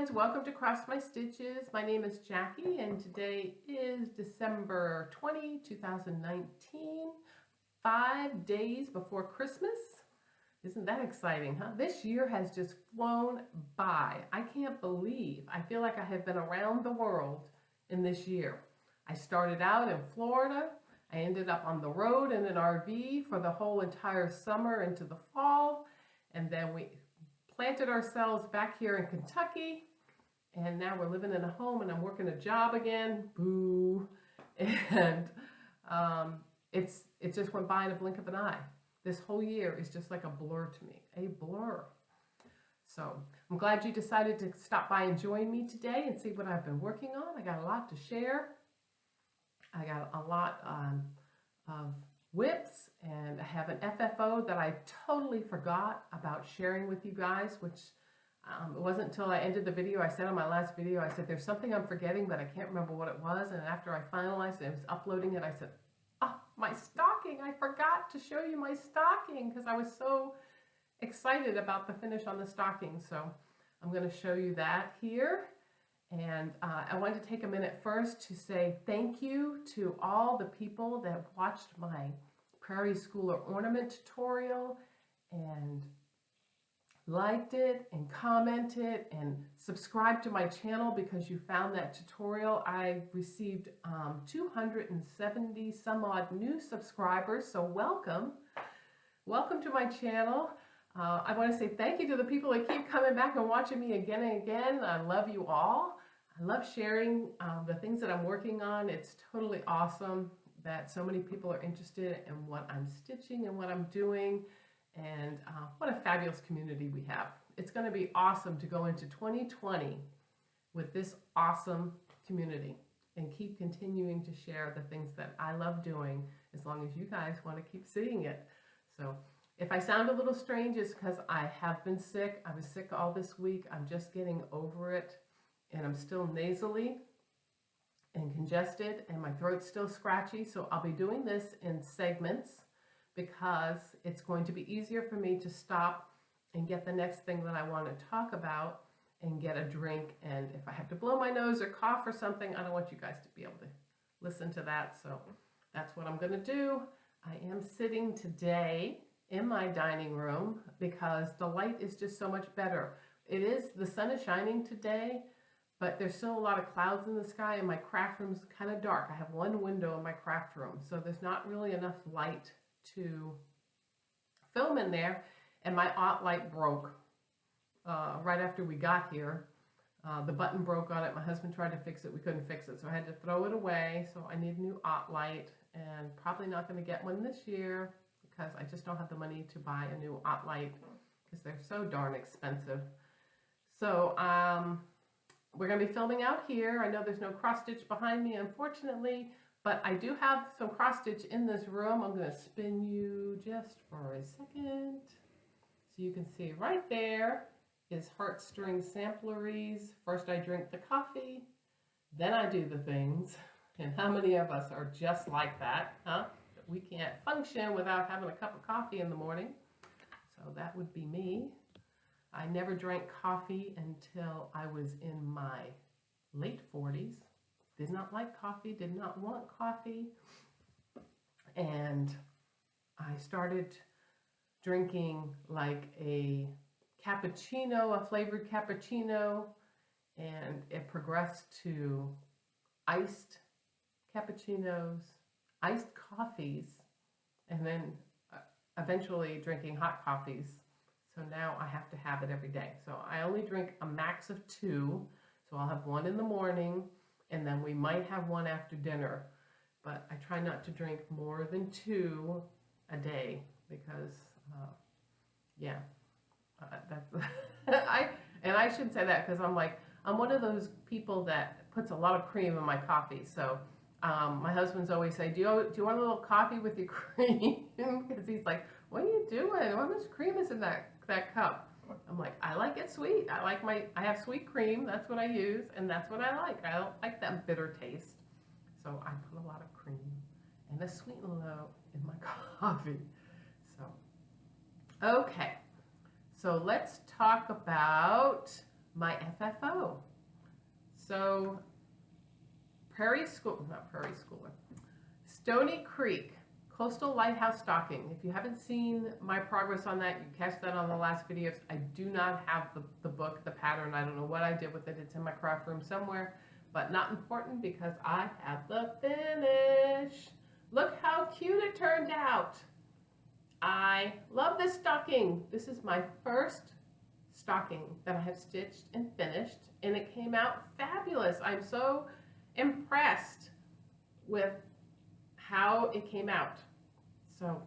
friends, welcome to Cross My Stitches. My name is Jackie and today is December 20, 2019, 5 days before Christmas. Isn't that exciting, huh? This year has just flown by. I can't believe. I feel like I have been around the world in this year. I started out in Florida. I ended up on the road in an RV for the whole entire summer into the fall. And then we planted ourselves back here in Kentucky. And now we're living in a home and I'm working a job again. Boo. And it just went by in a blink of an eye. This whole year is just like a blur to me, a blur. So I'm glad you decided to stop by and join me today and see what I've been working on. I got a lot to share. I got a lot of whips, and I have an FFO that I totally forgot about sharing with you guys, which it wasn't until I ended the video. I said on my last video, I said, there's something I'm forgetting, but I can't remember what it was. And after I finalized it, I was uploading it, I said, oh, my stocking. I forgot to show you my stocking because I was so excited about the finish on the stocking. So I'm going to show you that here. And I wanted to take a minute first to say thank you to all the people that watched my Prairie Schooler ornament tutorial and liked it and commented and subscribed to my channel because you found that tutorial. I received 270 some odd new subscribers, so welcome. Welcome to my channel. I want to say thank you to the people that keep coming back and watching me again and again. I love you all. I love sharing the things that I'm working on. It's totally awesome that so many people are interested in what I'm stitching and what I'm doing. And what a fabulous community we have. It's going to be awesome to go into 2020 with this awesome community and keep continuing to share the things that I love doing as long as you guys want to keep seeing it. So if I sound a little strange, it's because I have been sick. I was sick all this week. I'm just getting over it. And I'm still nasally and congested and my throat's still scratchy. So I'll be doing this in segments because it's going to be easier for me to stop and get the next thing that I want to talk about and get a drink. And if I have to blow my nose or cough or something, I don't want you guys to be able to listen to that. So that's what I'm going to do. I am sitting today in my dining room because the light is just so much better. The sun is shining today, but there's still a lot of clouds in the sky and my craft room is kind of dark. I have one window in my craft room, so there's not really enough light to film in there. And my light broke right after we got here. The button broke on it. My husband tried to fix it. We couldn't fix it, so I had to throw it away. So I need a new light and probably not going to get one this year because I just don't have the money to buy a new light because they're so darn expensive. So we're going to be filming out here. I know there's no cross stitch behind me, unfortunately, but I do have some cross stitch in this room. I'm going to spin you just for a second so you can see right there is Heartstring Sampleries. First I drink the coffee, then I do the things. And how many of us are just like that, huh? We can't function without having a cup of coffee in the morning. So that would be me. I never drank coffee until I was in my late 40s. Did not like coffee, did not want coffee. And I started drinking like a cappuccino, a flavored cappuccino, and it progressed to iced cappuccinos, iced coffees, and then eventually drinking hot coffees. So now I have to have it every day. So I only drink a max of 2. So I'll have one in the morning and then we might have one after dinner. But I try not to drink more than 2 a day because, I should say that because I'm one of those people that puts a lot of cream in my coffee. So my husband's always say, do you want a little coffee with your cream? Because he's like, what are you doing? How much cream is in that cup? I'm like, I like it sweet. I have sweet cream. That's what I use, and that's what I like. I don't like that bitter taste. So I put a lot of cream and a sweet and low in my coffee. So, okay. So let's talk about my FFO. So Stony Creek Coastal Lighthouse Stocking. If you haven't seen my progress on that, you catch that on the last videos. I do not have the book, the pattern. I don't know what I did with it. It's in my craft room somewhere, but not important because I have the finish. Look how cute it turned out. I love this stocking. This is my first stocking that I have stitched and finished, and it came out fabulous. I'm so impressed with how it came out. So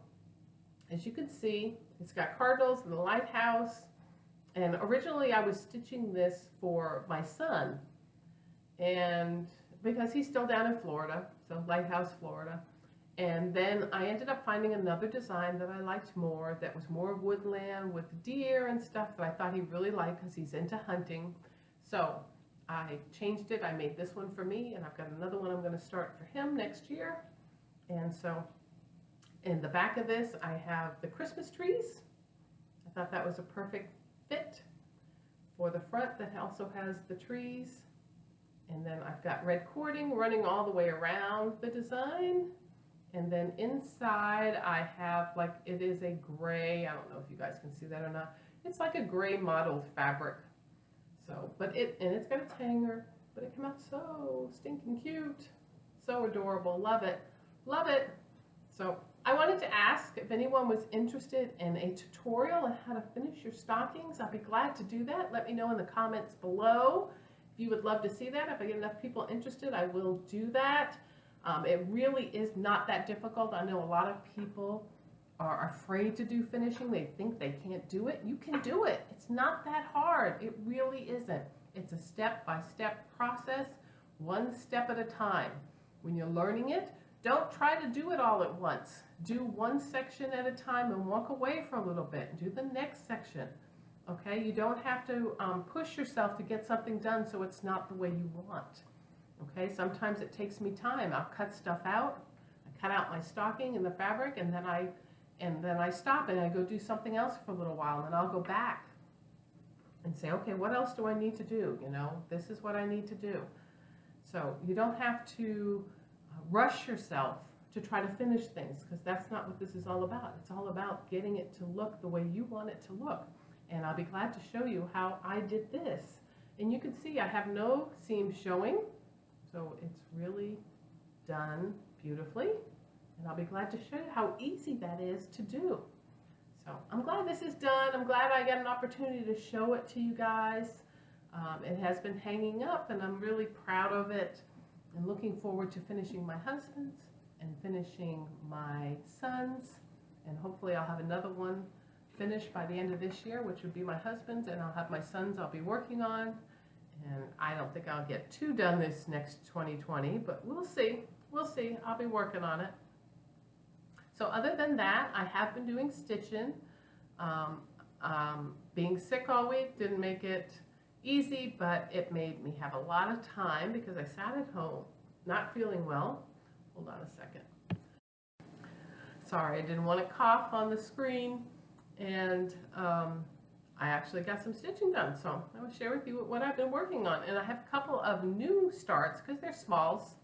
as you can see, it's got cardinals and the lighthouse, and originally I was stitching this for my son, and because he's still down in Florida, so Lighthouse, Florida. And then I ended up finding another design that I liked more, that was more woodland with deer and stuff that I thought he'd really like because he's into hunting. So I changed it. I made this one for me, and I've got another one I'm going to start for him next year. And so in the back of this, I have the Christmas trees. I thought that was a perfect fit for the front that also has the trees. And then I've got red cording running all the way around the design. And then inside I have, like, it is a gray, I don't know if you guys can see that or not. It's like a gray mottled fabric. So, and it's got its hanger, but it came out so stinking cute. So adorable. Love it. Love it. So I wanted to ask if anyone was interested in a tutorial on how to finish your stockings. I'd be glad to do that. Let me know in the comments below if you would love to see that. If I get enough people interested, I will do that. It really is not that difficult. I know a lot of people are afraid to do finishing. They think they can't do it. You can do it. It's not that hard. It really isn't. It's a step-by-step process, one step at a time. When you're learning it, don't try to do it all at once. Do one section at a time and walk away for a little bit and do the next section. Okay? You don't have to push yourself to get something done so it's not the way you want. Okay, sometimes it takes me time. I'll cut stuff out. I cut out my stocking and the fabric, and then I stop and I go do something else for a little while, and I'll go back and say, okay, what else do I need to do? You know, this is what I need to do. So you don't have to rush yourself to try to finish things, because that's not what this is all about. It's all about getting it to look the way you want it to look. And I'll be glad to show you how I did this. And you can see I have no seams showing. So it's really done beautifully, and I'll be glad to show you how easy that is to do. So I'm glad this is done. I'm glad I got an opportunity to show it to you guys. It has been hanging up, and I'm really proud of it, and looking forward to finishing my husband's and finishing my son's, and hopefully I'll have another one finished by the end of this year, which would be my husband's, and I'll have my son's I'll be working on. And I don't think I'll get too done this next 2020, but we'll see. We'll see. I'll be working on it. So other than that, I have been doing stitching. Being sick all week didn't make it easy, but it made me have a lot of time because I sat at home, not feeling well. Hold on a second. Sorry, I didn't want to cough on the screen. And I actually got some stitching done, so I will share with you what I've been working on. And I have a couple of new starts because they're smalls.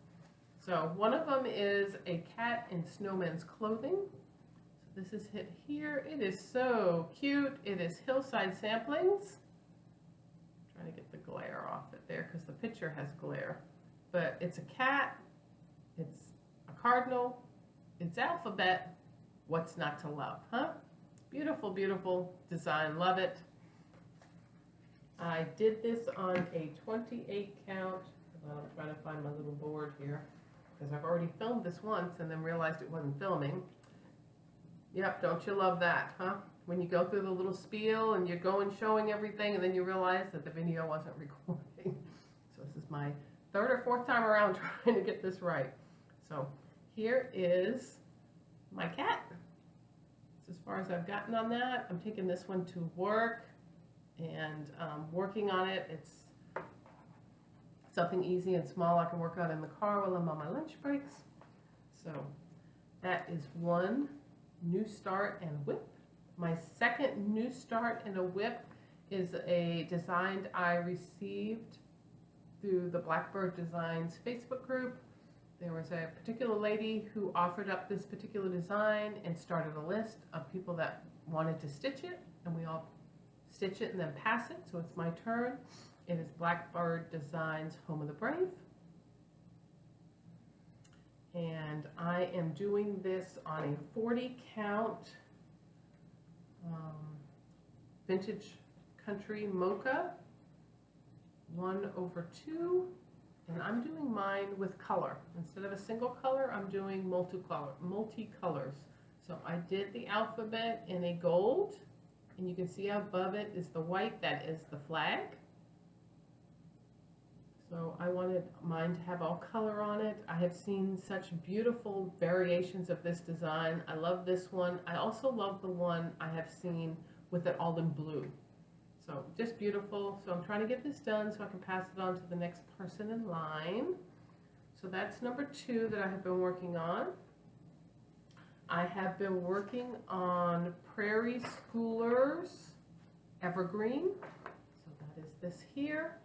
So one of them is a cat in snowman's clothing. So this is it here. It is so cute. It is Hillside Samplings. I'm trying to get the glare off it there because the picture has glare. But it's a cat, it's a cardinal, it's alphabet. What's not to love, huh? Beautiful, beautiful design. Love it. I did this on a 28 count. Well, I'm trying to find my little board here because I've already filmed this once and then realized it wasn't filming. Yep, don't you love that, huh? When you go through the little spiel and you're going showing everything and then you realize that the video wasn't recording. So this is my third or fourth time around trying to get this right. So here is my cat. As far as I've gotten on that, I'm taking this one to work and working on it. It's something easy and small I can work on in the car while I'm on my lunch breaks. So that is one new start and whip. My second new start and a whip is a design I received through the Blackbird Designs Facebook group. There was a particular lady who offered up this particular design and started a list of people that wanted to stitch it, and we all stitch it and then pass it. So it's my turn. It is Blackbird Designs Home of the Brave. And I am doing this on a 40 count vintage country mocha 1/2, and I'm doing mine with color. Instead of a single color, I'm doing multi-colors. So I did the alphabet in a gold, and you can see above it is the white, that is the flag. So I wanted mine to have all color on it. I have seen such beautiful variations of this design. I love this one. I also love the one I have seen with it all in blue. So just beautiful. So I'm trying to get this done so I can pass it on to the next person in line. So that's number 2 that I have been working on. I have been working on Prairie Schoolers Evergreen. So that is this here.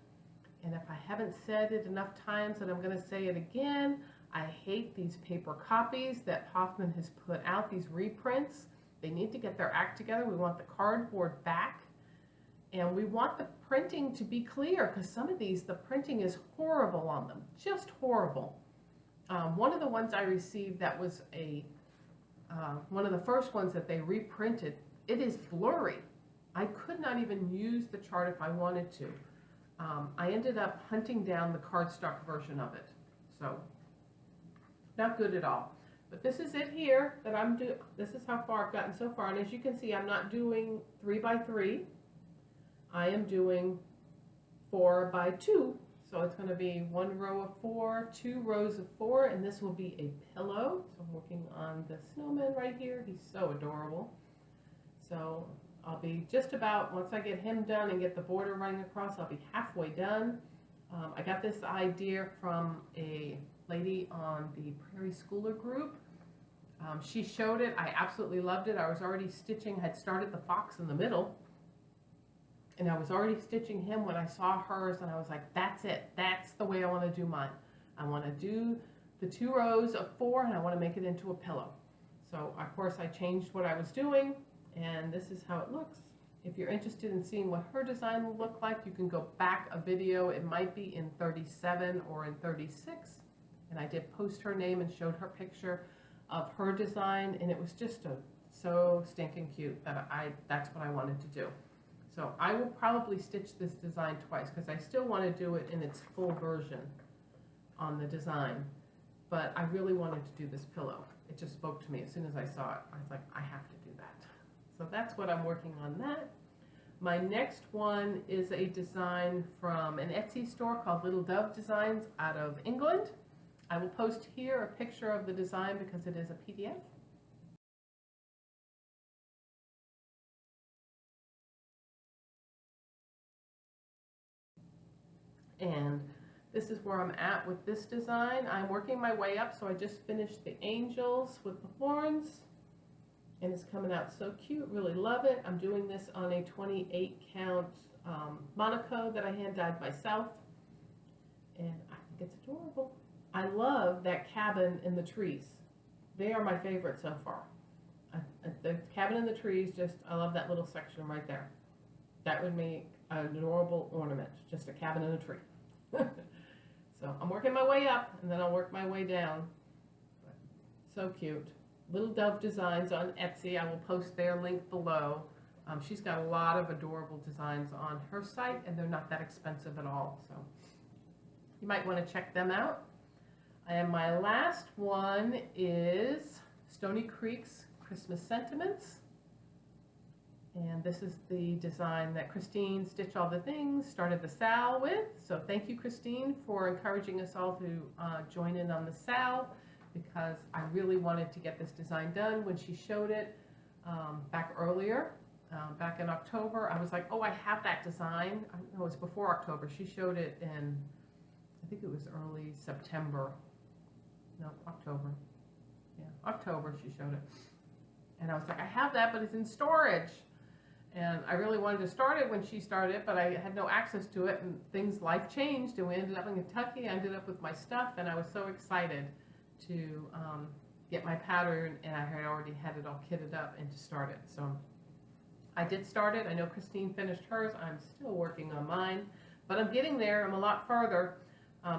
And if I haven't said it enough times that I'm going to say it again, I hate these paper copies that Hoffman has put out, these reprints. They need to get their act together. We want the cardboard back, and we want the printing to be clear, because some of these, the printing is horrible on them, just horrible. One of the ones I received that was one of the first ones that they reprinted, it is blurry. I could not even use the chart if I wanted to. I ended up hunting down the cardstock version of it, so not good at all. But this is it here that I'm doing. This is how far I've gotten so far, and as you can see, I'm not doing 3 by 3. I am doing 4 by 2. So it's going to be 1 row of 4, 2 rows of 4, and this will be a pillow. So I'm working on the snowman right here. He's so adorable. So I'll be just about, once I get him done and get the border running across, I'll be halfway done. I got this idea from a lady on the Prairie Schooler group. She showed it. I absolutely loved it. I was already stitching, had started the fox in the middle, and I was already stitching him when I saw hers, and I was like, that's it. That's the way I want to do mine. I want to do the 2 rows of 4, and I want to make it into a pillow. So, of course, I changed what I was doing, and this is how it looks. If you're interested in seeing what her design will look like, you can go back a video. It might be in 37 or in 36. And I did post her name and showed her picture of her design, and it was just so stinking cute that that's what I wanted to do. So I will probably stitch this design twice, because I still want to do it in its full version on the design. But I really wanted to do this pillow. It just spoke to me as soon as I saw it. I was like, I have to do that. So that's what I'm working on that. My next one is a design from an Etsy store called Little Dove Designs out of England. I will post here a picture of the design because it is a PDF. And this is where I'm at with this design. I'm working my way up, so I just finished the angels with the horns, and it's coming out so cute. Really love it. I'm doing this on a 28 count Monaco that I hand dyed myself, and I think it's adorable. I love that cabin in the trees. They are my favorite so far. The cabin in the trees, I love that little section right there. That would make an adorable ornament, just a cabin in a tree. So I'm working my way up, and then I'll work my way down. But so cute. Little Dove Designs on Etsy. I will post their link below. She's got a lot of adorable designs on her site, and they're not that expensive at all. So you might want to check them out. And my last one is Stony Creek's Christmas Sentiments. And this is the design that Christine, Stitch All the Things, started the SAL with. So thank you, Christine, for encouraging us all to join in on the SAL, because I really wanted to get this design done. When she showed it back earlier, back in October, I was like, oh, I have that design. No, it was before October. She showed it in, I think it was early September. No, October. Yeah, October she showed it. And I was like, I have that, but it's in storage. And I really wanted to start it when she started, but I had no access to it, and life changed, and we ended up in Kentucky. I ended up with my stuff, and I was so excited to get my pattern, and I had already had it all kitted up and to start it. So I did start it. I know Christine finished hers. I'm still working on mine, but I'm getting there. I'm a lot farther.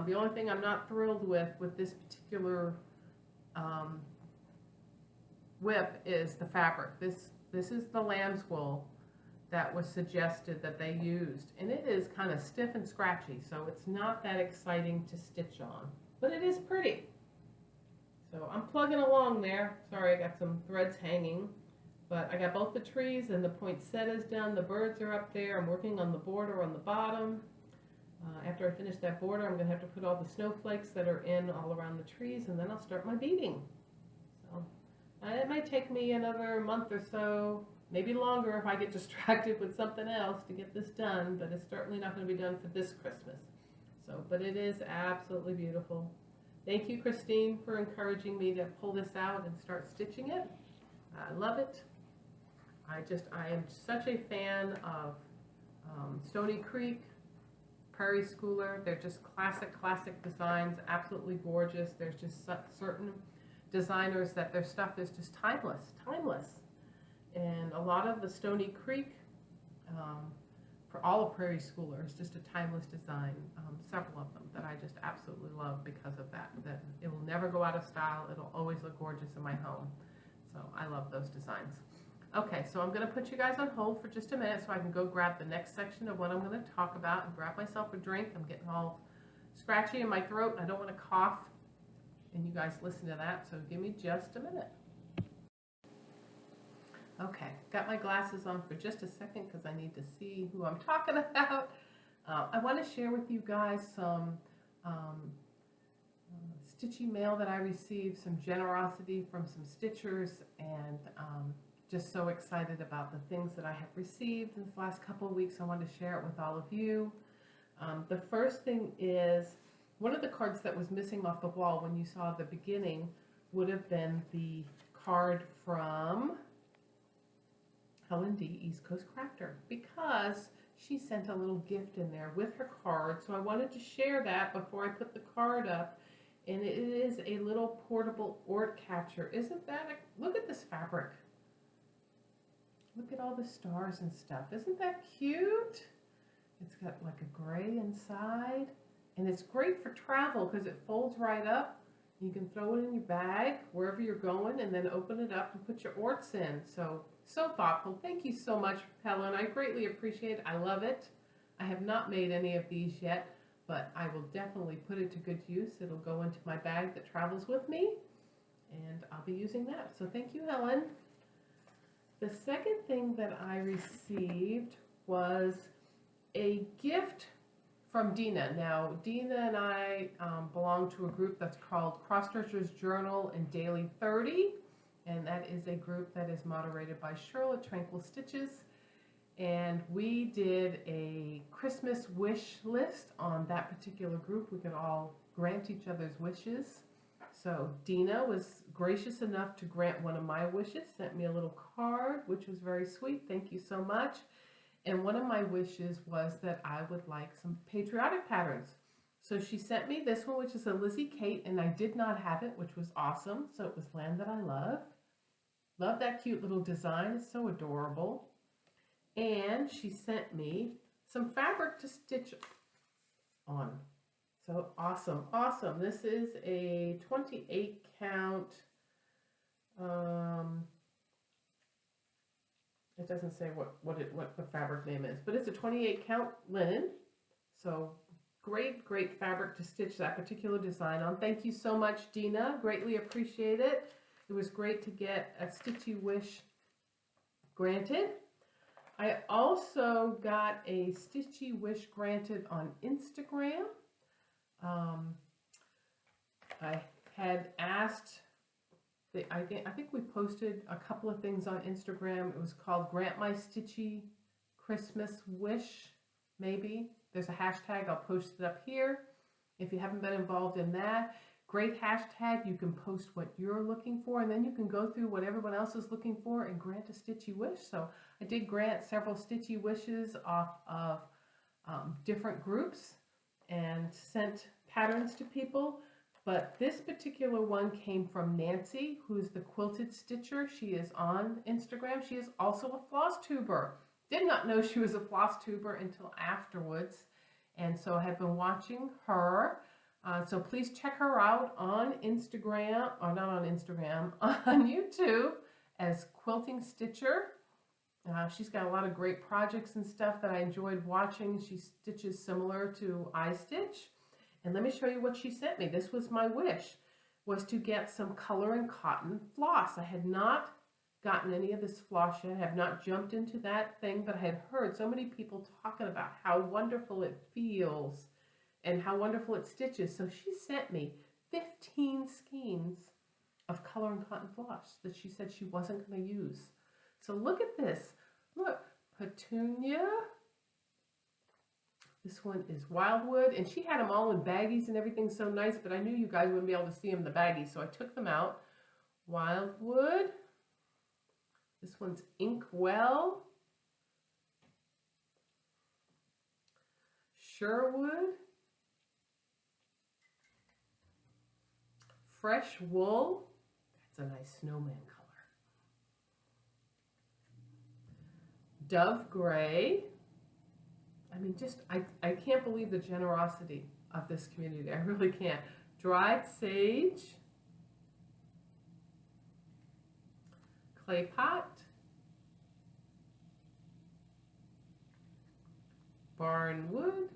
The only thing I'm not thrilled with this particular whip is the fabric. This is the lamb's wool that was suggested that they used, and it is kind of stiff and scratchy, so it's not that exciting to stitch on, but it is pretty. So I'm plugging along there. Sorry, I got some threads hanging, but I got both the trees and the poinsettias done. The birds are up there. I'm working on the border on the bottom. After I finish that border, I'm going to have to put all the snowflakes that are in all around the trees, and then I'll start my beading. So it might take me another month or so, maybe longer if I get distracted with something else to get this done, but it's certainly not going to be done for this Christmas. So, but it is absolutely beautiful. Thank you, Christine, for encouraging me to pull this out and start stitching it. I love it. I am such a fan of Stony Creek, Prairie Schooler. They're just classic designs, absolutely gorgeous. There's just certain designers that their stuff is just timeless. And a lot of the Stony Creek, for all of Prairie Schooler, is just a timeless design. Several of them that I just absolutely love because of that. That it will never go out of style. It'll always look gorgeous in my home. So I love those designs. Okay, so I'm going to put you guys on hold for just a minute so I can go grab the next section of what I'm going to talk about and grab myself a drink. I'm getting all scratchy in my throat and I don't want to cough. And you guys listen to that, so give me just a minute. Okay, got my glasses on for just a second because I need to see who I'm talking about. I want to share with you guys some Stitchy mail that I received, some generosity from some Stitchers, and just so excited about the things that I have received in the last couple of weeks. I want to share it with all of you. The first thing is, one of the cards that was missing off the wall when you saw the beginning would have been the card from Helen D. East Coast Crafter, because she sent a little gift in there with her card. So I wanted to share that before I put the card up. And it is a little portable Ort catcher. Isn't that look at this fabric. Look at all the stars and stuff. Isn't that cute? It's got like a gray inside. And it's great for travel because it folds right up. You can throw it in your bag wherever you're going and then open it up and put your orts in. So thoughtful. Thank you so much, Helen. I greatly appreciate it. I love it. I have not made any of these yet, but I will definitely put it to good use. It'll go into my bag that travels with me, and I'll be using that. So thank you, Helen. The second thing that I received was a gift from Dina. Now, Dina and I belong to a group that's called Cross Stitchers Journal and Daily 30. And that is a group that is moderated by Charlotte Tranquil Stitches. And we did a Christmas wish list on that particular group. We could all grant each other's wishes. So Dina was gracious enough to grant one of my wishes, sent me a little card, which was very sweet. Thank you so much. And one of my wishes was that I would like some patriotic patterns. So she sent me this one, which is a Lizzie Kate, and I did not have it, which was awesome. So it was Land That I Love. Love that cute little design. It's so adorable. And she sent me some fabric to stitch on. So awesome, awesome. This is a 28 count. It doesn't say what the fabric name is, but it's a 28 count linen. So great fabric to stitch that particular design on. Thank you so much, Dina. Greatly appreciate it. It was great to get a Stitchy wish granted. I also got a Stitchy wish granted on Instagram. I had asked, I think we posted a couple of things on Instagram. It was called Grant My Stitchy Christmas Wish, maybe. There's a hashtag. I'll post it up here if you haven't been involved in that. great hashtag. You can post what you're looking for, and then you can go through what everyone else is looking for and grant a Stitchy wish. So I did grant several Stitchy wishes off of different groups and sent patterns to people. But this particular one came from Nancy, who's the Quilted Stitcher. She is on Instagram. She is also a Flosstuber. Did not know she was a Flosstuber until afterwards. And so I have been watching her. So please check her out on Instagram, or not on Instagram, on YouTube as Quilting Stitcher. She's got a lot of great projects and stuff that I enjoyed watching. She stitches similar to I stitch. And let me show you what she sent me. This was my wish, was to get some color and cotton floss. I had not gotten any of this floss yet. I have not jumped into that thing, but I had heard so many people talking about how wonderful it feels and how wonderful it stitches. So she sent me 15 skeins of color and cotton floss that she said she wasn't going to use. So look at this. Look, Petunia. This one is Wildwood, and she had them all in baggies and everything, so nice, but I knew you guys wouldn't be able to see them in the baggies, so I took them out. Wildwood. This one's Inkwell. Sherwood. Fresh Wool. That's a nice snowman color. Dove Gray. I mean, just, I can't believe the generosity of this community. I really can't. Dried Sage. Clay Pot. Barnwood.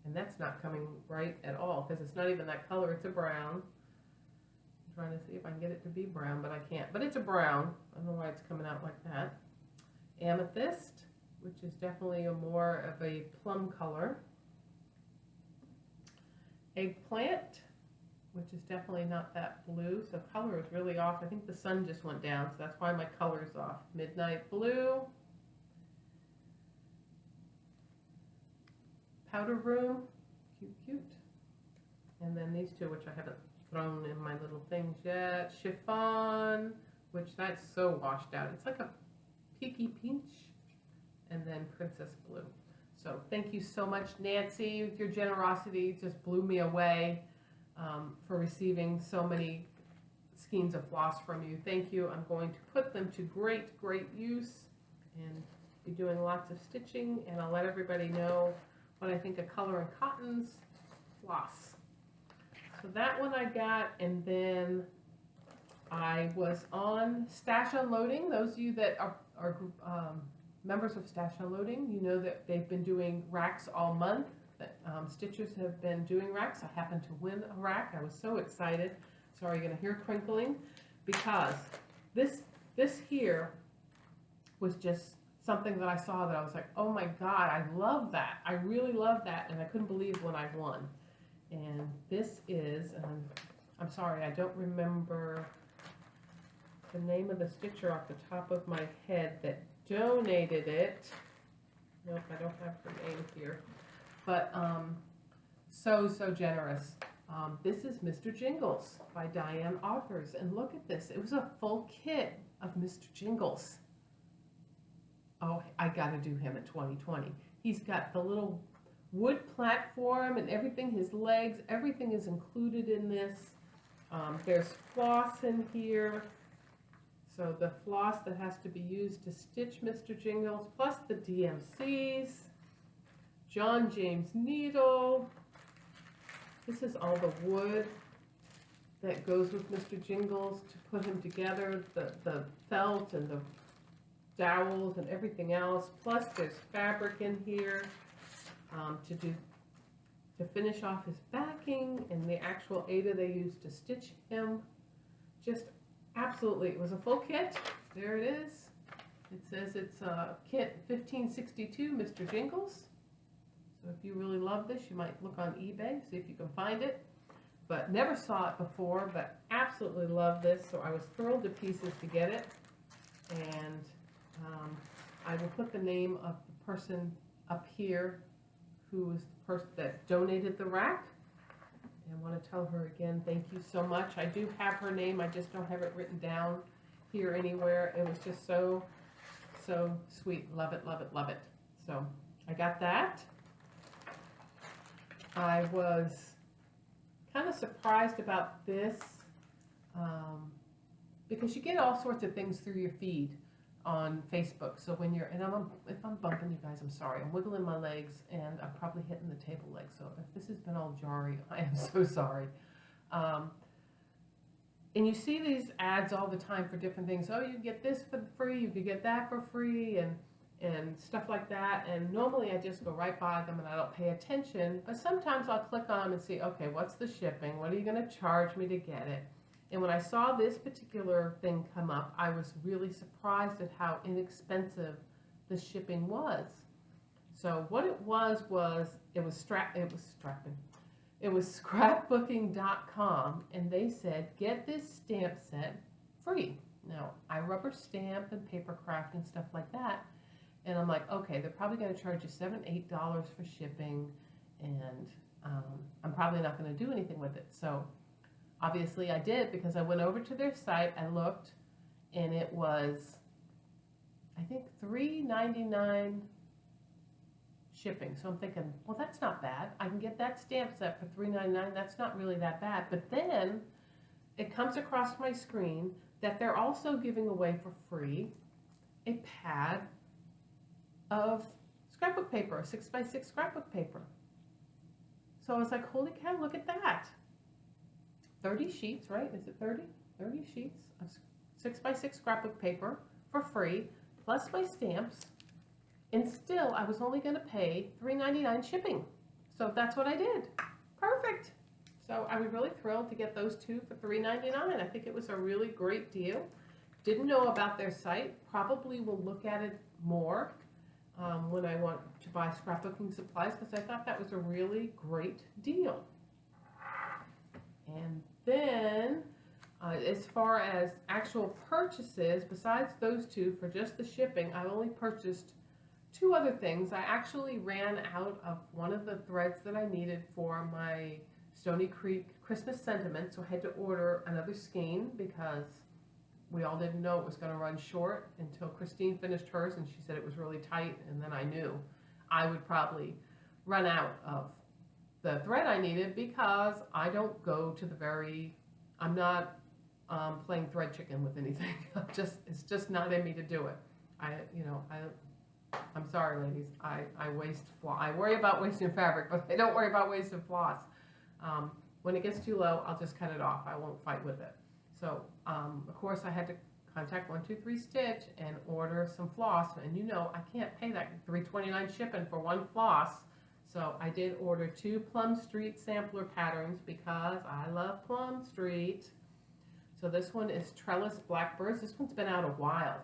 And that's not coming right at all because it's not even that color. It's a brown. I'm trying to see if I can get it to be brown, but I can't. But it's a brown. I don't know why it's coming out like that. Amethyst, which is definitely a more of a plum color. Eggplant, which is definitely not that blue, so color is really off. I think the sun just went down, so that's why my color is off. Midnight Blue. Powder Room, cute, cute. And then these two, which I haven't thrown in my little things yet. Chiffon, which that's so washed out. It's like a peaky peach. And then Princess Blue. So thank you so much, Nancy. Your generosity just blew me away for receiving so many skeins of floss from you. Thank you. I'm going to put them to great use and be doing lots of stitching, and I'll let everybody know what I think of Color and Cotton's floss. So that one I got, and then I was on Stash Unloading. Those of you that are members of Stash Unloading, you know that they've been doing racks all month. That Stitchers have been doing racks. I happened to win a rack. I was so excited. Sorry, you're gonna hear crinkling, because this here was just something that I saw that I was like, oh my God, I love that. I really love that, and I couldn't believe when I won. And this is, I'm sorry, I don't remember the name of the stitcher off the top of my head that donated it. Nope, I don't have her name here. But so generous. This is Mr. Jingles by Diane Authors, and look at this. It was a full kit of Mr. Jingles. Oh, I gotta do him at 2020. He's got the little wood platform and everything, his legs, everything is included in this. There's floss in here. So the floss that has to be used to stitch Mr. Jingles, plus the DMCs, John James needle. This is all the wood that goes with Mr. Jingles to put him together, the felt and the dowels and everything else. Plus there's fabric in here to finish off his backing, and the actual Aida they used to stitch him. Just absolutely, it was a full kit. There it is. It says it's kit 1562 Mr. Jingles. So if you really love this, you might look on eBay, see if you can find it. But never saw it before, but absolutely love this. So I was thrilled to pieces to get it. And I will put the name of the person up here who was the person that donated the rack. And I want to tell her again, thank you so much. I do have her name, I just don't have it written down here anywhere. It was just so sweet. Love it, love it, love it. So I got that. I was kind of surprised about this because you get all sorts of things through your feed on Facebook. So when you're, and if I'm bumping you guys, I'm sorry. I'm wiggling my legs and I'm probably hitting the table leg. So if this has been all jarry, I am so sorry. And you see these ads all the time for different things. Oh, you can get this for free, you could get that for free, and stuff like that. And normally I just go right by them and I don't pay attention. But sometimes I'll click on them and see, okay, what's the shipping? What are you going to charge me to get it? And when I saw this particular thing come up, I was really surprised at how inexpensive the shipping was. So what it was scrapbooking.com, and they said, get this stamp set free. Now, I rubber stamp and paper craft and stuff like that, and I'm like, okay, they're probably going to charge you $7, $8 for shipping, and I'm probably not going to do anything with it. So obviously I did, because I went over to their site, I looked, and it was, I think, $3.99 shipping. So I'm thinking, well, that's not bad. I can get that stamp set for $3.99. That's not really that bad. But then it comes across my screen that they're also giving away for free a pad of scrapbook paper, 6x6 scrapbook paper. So I was like, holy cow, look at that. 30 sheets, right? Is it 30? 30 sheets of 6x6 scrapbook paper for free, plus my stamps. And still, I was only going to pay $3.99 shipping. So that's what I did. Perfect. So I was really thrilled to get those two for $3.99. I think it was a really great deal. Didn't know about their site. Probably will look at it more when I want to buy scrapbooking supplies, because I thought that was a really great deal. And then, as far as actual purchases, besides those two for just the shipping, I only purchased two other things. I actually ran out of one of the threads that I needed for my Stony Creek Christmas sentiment, so I had to order another skein because we all didn't know it was going to run short until Christine finished hers, and she said it was really tight, and then I knew I would probably run out of the thread I needed, because I don't go to the I'm not playing thread chicken with anything. It's just not in me to do it. I'm sorry, ladies. I waste floss. I worry about wasting fabric, but I don't worry about wasting floss. When it gets too low, I'll just cut it off. I won't fight with it. So, of course, I had to contact 123 Stitch and order some floss. And you know, I can't pay that $3.29 shipping for one floss. So I did order 2 Plum Street sampler patterns because I love Plum Street. So this one is Trellis Blackbirds. This one's been out a while,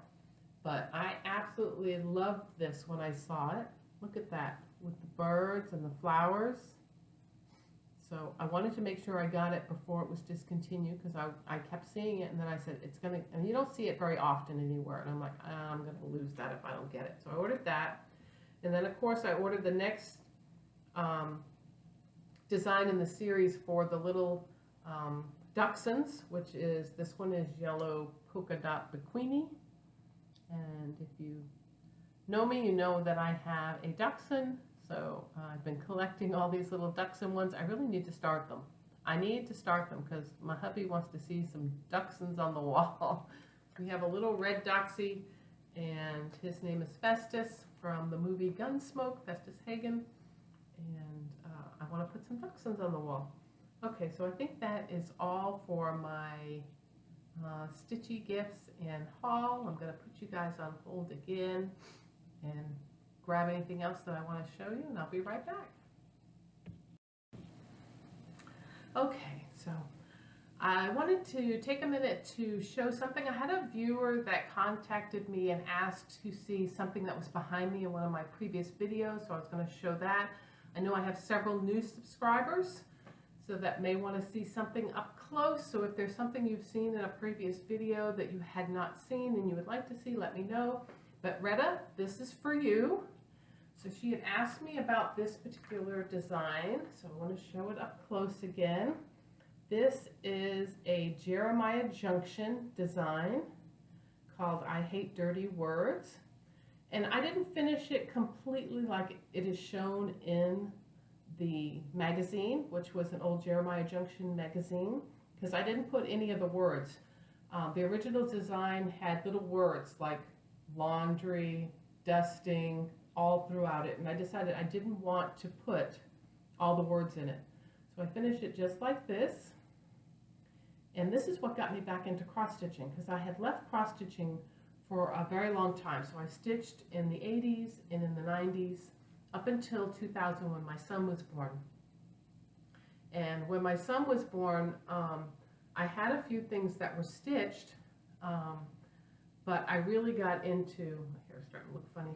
but I absolutely loved this when I saw it. Look at that, with the birds and the flowers. So I wanted to make sure I got it before it was discontinued, because I kept seeing it, and then I said, it's gonna, and you don't see it very often anywhere, and I'm like, I'm gonna lose that if I don't get it. So I ordered that, and then of course I ordered the next design in the series for the little Dachshunds, which is, this one is Yellow Polka Dot Bikini. And if you know me, you know that I have a Dachshund. So I've been collecting all these little Dachshund ones. I really need to start them. I need to start them because my hubby wants to see some Dachshunds on the wall. We have a little red Dachshund, and his name is Festus from the movie Gunsmoke, Festus Hagen. And I want to put some Dachshunds on the wall. Okay, so I think that is all for my Stitchy gifts and haul. I'm going to put you guys on hold again and grab anything else that I want to show you, and I'll be right back. Okay, so I wanted to take a minute to show something. I had a viewer that contacted me and asked to see something that was behind me in one of my previous videos, so I was going to show that. I know I have several new subscribers, so that may want to see something up close. So if there's something you've seen in a previous video that you had not seen and you would like to see, let me know. But Retta, this is for you. So she had asked me about this particular design, so I want to show it up close again. This is a Jeremiah Junction design called I Hate Dirty Words. And I didn't finish it completely like it is shown in the magazine, which was an old Jeremiah Junction magazine, because I didn't put any of the words. The original design had little words like laundry, dusting, all throughout it, and I decided I didn't want to put all the words in it. So I finished it just like this, and this is what got me back into cross-stitching, because I had left cross-stitching for a very long time. So I stitched in the 80s and in the 90s up until 2000 when my son was born. And when my son was born, I had a few things that were stitched, but I really got into, my hair's starting to look funny,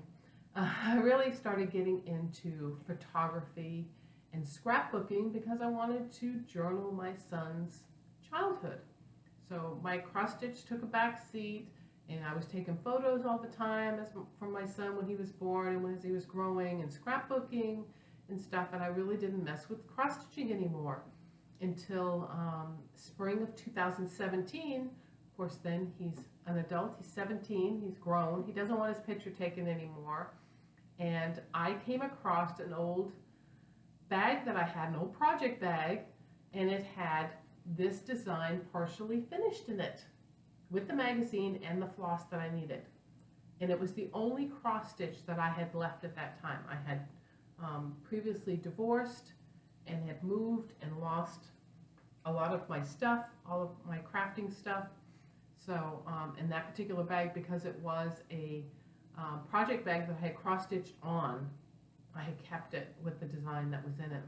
I really started getting into photography and scrapbooking because I wanted to journal my son's childhood. So my cross stitch took a back seat, and I was taking photos all the time from my son when he was born and as he was growing, and scrapbooking and stuff, and I really didn't mess with cross stitching anymore until spring of 2017. Of course, then he's an adult, he's 17, he's grown, he doesn't want his picture taken anymore. And I came across an old bag that I had, an old project bag, and it had this design partially finished in it with the magazine and the floss that I needed. And it was the only cross stitch that I had left at that time. I had previously divorced and had moved and lost a lot of my stuff, all of my crafting stuff. So in that particular bag, because it was a project bag that I had cross stitched on, I had kept it with the design that was in it.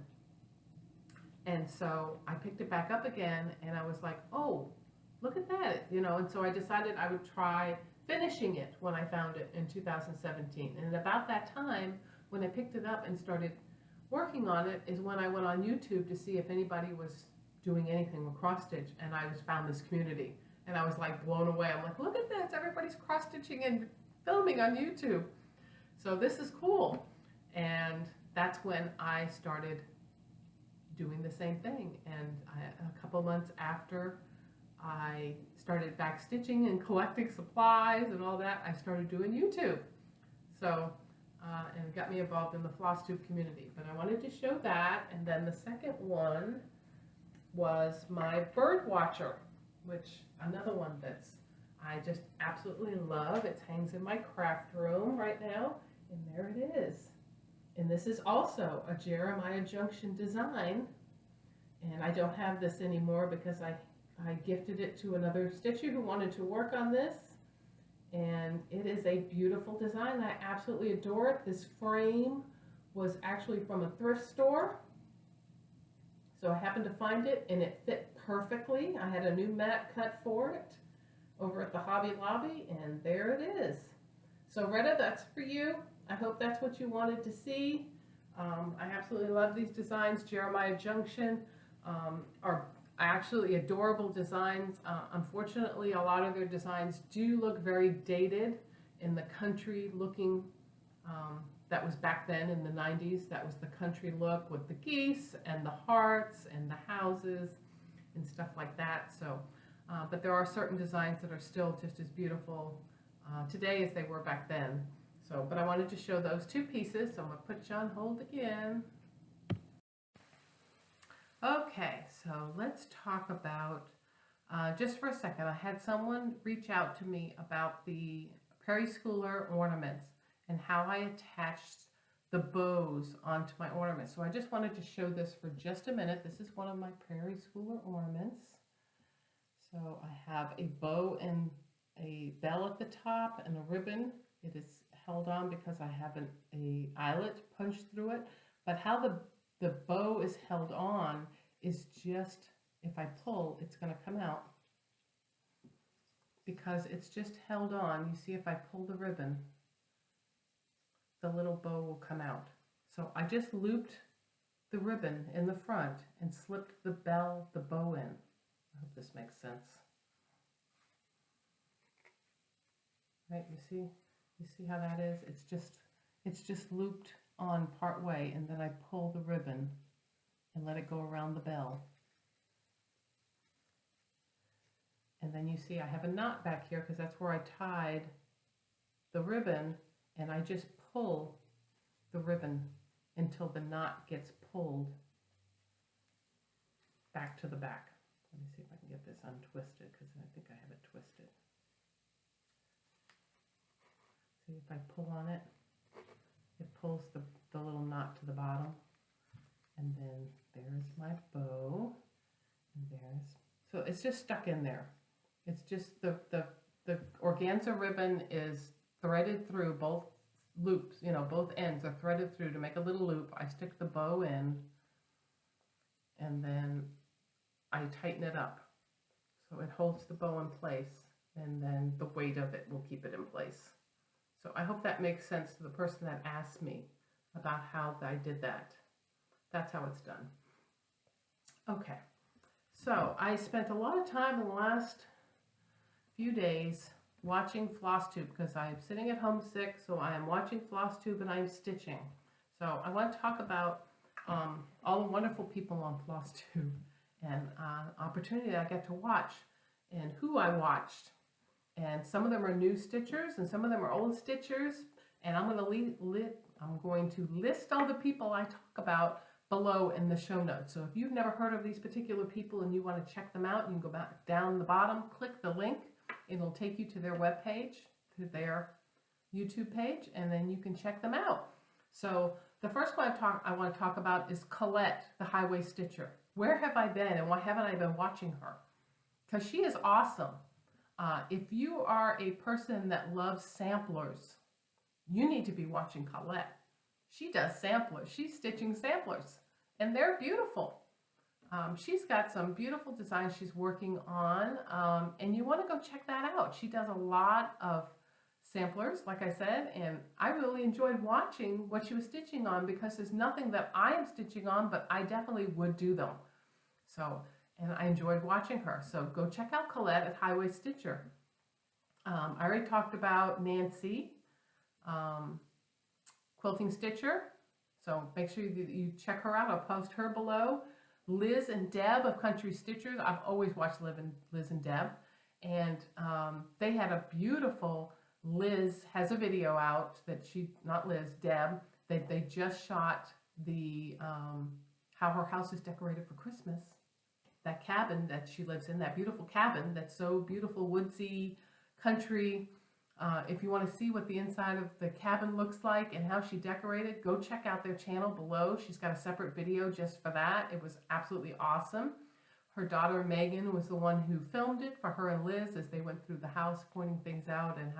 And so I picked it back up again, and I was like, oh, look at that, you know. And so I decided I would try finishing it when I found it in 2017. And about that time, when I picked it up and started working on it, is when I went on YouTube to see if anybody was doing anything with cross stitch, and I found this community, and I was like blown away. I'm like, look at this, everybody's cross stitching and filming on YouTube. So this is cool. And that's when I started doing the same thing. And a couple months after I started back stitching and collecting supplies and all that, I started doing YouTube. So, and it got me involved in the Flosstube community. But I wanted to show that. And then the second one was my bird watcher, which another one that's I just absolutely love. It hangs in my craft room right now, and there it is. And this is also a Jeremiah Junction design, and I don't have this anymore because I gifted it to another stitcher who wanted to work on this, and it is a beautiful design. I absolutely adore it. This frame was actually from a thrift store, so I happened to find it, and it fit perfectly. I had a new mat cut for it over at the Hobby Lobby, and there it is. So Retta, that's for you. I hope that's what you wanted to see. I absolutely love these designs. Jeremiah Junction are actually adorable designs. Unfortunately, a lot of their designs do look very dated in the country looking, that was back then in the 90s. That was the country look with the geese and the hearts and the houses and stuff like that. So, but there are certain designs that are still just as beautiful today as they were back then. So, but I wanted to show those two pieces, so I'm going to put you on hold again. Okay, so let's talk about, just for a second, I had someone reach out to me about the Prairie Schooler ornaments and how I attached the bows onto my ornaments. So I just wanted to show this for just a minute. This is one of my Prairie Schooler ornaments. So I have a bow and a bell at the top and a ribbon. It is held on because I have a eyelet punched through it. But how the bow is held on is just, if I pull, it's going to come out. Because it's just held on. You see, if I pull the ribbon, the little bow will come out. So I just looped the ribbon in the front and slipped the bow in. I hope this makes sense. Right, you see how that is? It's just looped on part way, and then I pull the ribbon and let it go around the bell. And then you see I have a knot back here because that's where I tied the ribbon, and I just pull the ribbon until the knot gets pulled back to the back. Let me see if I can get this untwisted because I think I have it twisted. See if I pull on it, it pulls the little knot to the bottom. And then there's my bow. And there's, so it's just stuck in there. It's just the organza ribbon is threaded through both loops, you know, both ends are threaded through to make a little loop. I stick the bow in, and then I tighten it up so it holds the bow in place, and then the weight of it will keep it in place. So I hope that makes sense to the person that asked me about how I did that. That's how it's done. Okay, so I spent a lot of time in the last few days watching Flosstube because I'm sitting at home sick, so I am watching Flosstube and I'm stitching. So I want to talk about all the wonderful people on Flosstube and opportunity that I get to watch and who I watched. And some of them are new stitchers and some of them are old stitchers. And I'm going to list all the people I talk about below in the show notes. So if you've never heard of these particular people and you want to check them out, you can go back down the bottom, click the link. It'll take you to their web page, to their YouTube page, and then you can check them out. So the first one I want to talk about is Colette, the Highway Stitcher. Where have I been and why haven't I been watching her? Because she is awesome. If you are a person that loves samplers, you need to be watching Colette. She does samplers. She's stitching samplers, and they're beautiful. She's got some beautiful designs she's working on, and you want to go check that out. She does a lot of samplers, like I said, and I really enjoyed watching what she was stitching on because there's nothing that I am stitching on, but I definitely would do them. So, and I enjoyed watching her. So go check out Colette at Highway Stitcher. I already talked about Nancy, Quilting Stitcher. So make sure you check her out. I'll post her below. Liz and Deb of Country Stitchers. I've always watched Liz and Deb. And they had a beautiful, Liz has a video out that not Liz, Deb, they just shot the, how her house is decorated for Christmas. That cabin that she lives in, that beautiful cabin that's so beautiful, woodsy, country. If you want to see what the inside of the cabin looks like and how she decorated, go check out their channel below. She's got a separate video just for that. It was absolutely awesome. Her daughter Megan was the one who filmed it for her and Liz as they went through the house, pointing things out and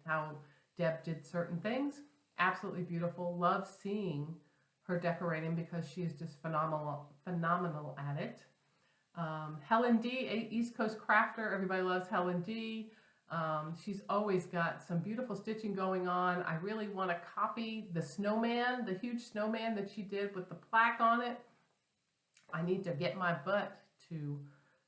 how Deb did certain things. Absolutely beautiful. Love seeing her decorating because she is just phenomenal at it. Helen D, East Coast Crafter. Everybody loves Helen D. She's always got some beautiful stitching going on. I really want to copy the snowman, the huge snowman that she did with the plaque on it. I need to get my butt to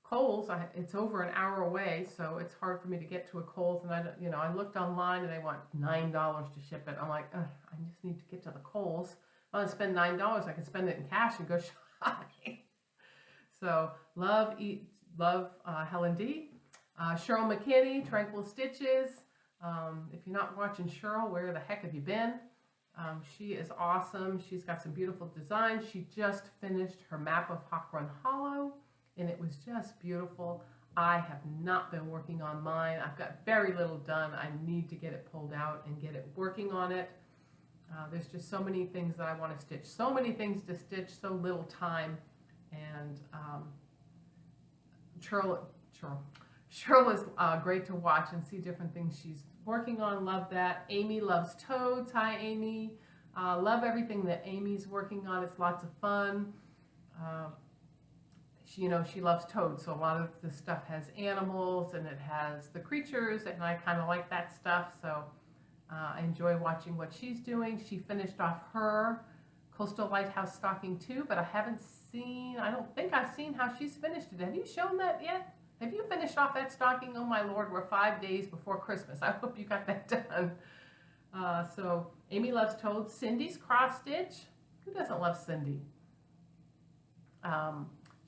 Kohl's. It's over an hour away, so it's hard for me to get to a Kohl's. And I looked online and they want $9 to ship it. I'm like, I just need to get to the Kohl's. If I want to spend $9, I can spend it in cash and go shopping. So love Helen D. Cheryl McKinney, Tranquil Stitches. If you're not watching Cheryl, where the heck have you been? She is awesome. She's got some beautiful designs. She just finished her map of Hawk Run Hollow, and it was just beautiful. I have not been working on mine. I've got very little done. I need to get it pulled out and get it working on it. There's just so many things that I want to stitch. So many things to stitch, so little time. And Cheryl is great to watch and see different things she's working on. Love that. Amy loves toads. Hi, Amy. Love everything that Amy's working on. It's lots of fun. She loves toads, so a lot of the stuff has animals and it has the creatures, and I kind of like that stuff. So I enjoy watching what she's doing. She finished off her Coastal Lighthouse stocking too, but I don't think I've seen how she's finished it. Have you shown that yet? Have you finished off that stocking? Oh my Lord, we're 5 days before Christmas. I hope you got that done. So Amy loves toads. Cindy's cross stitch. Who doesn't love Cindy?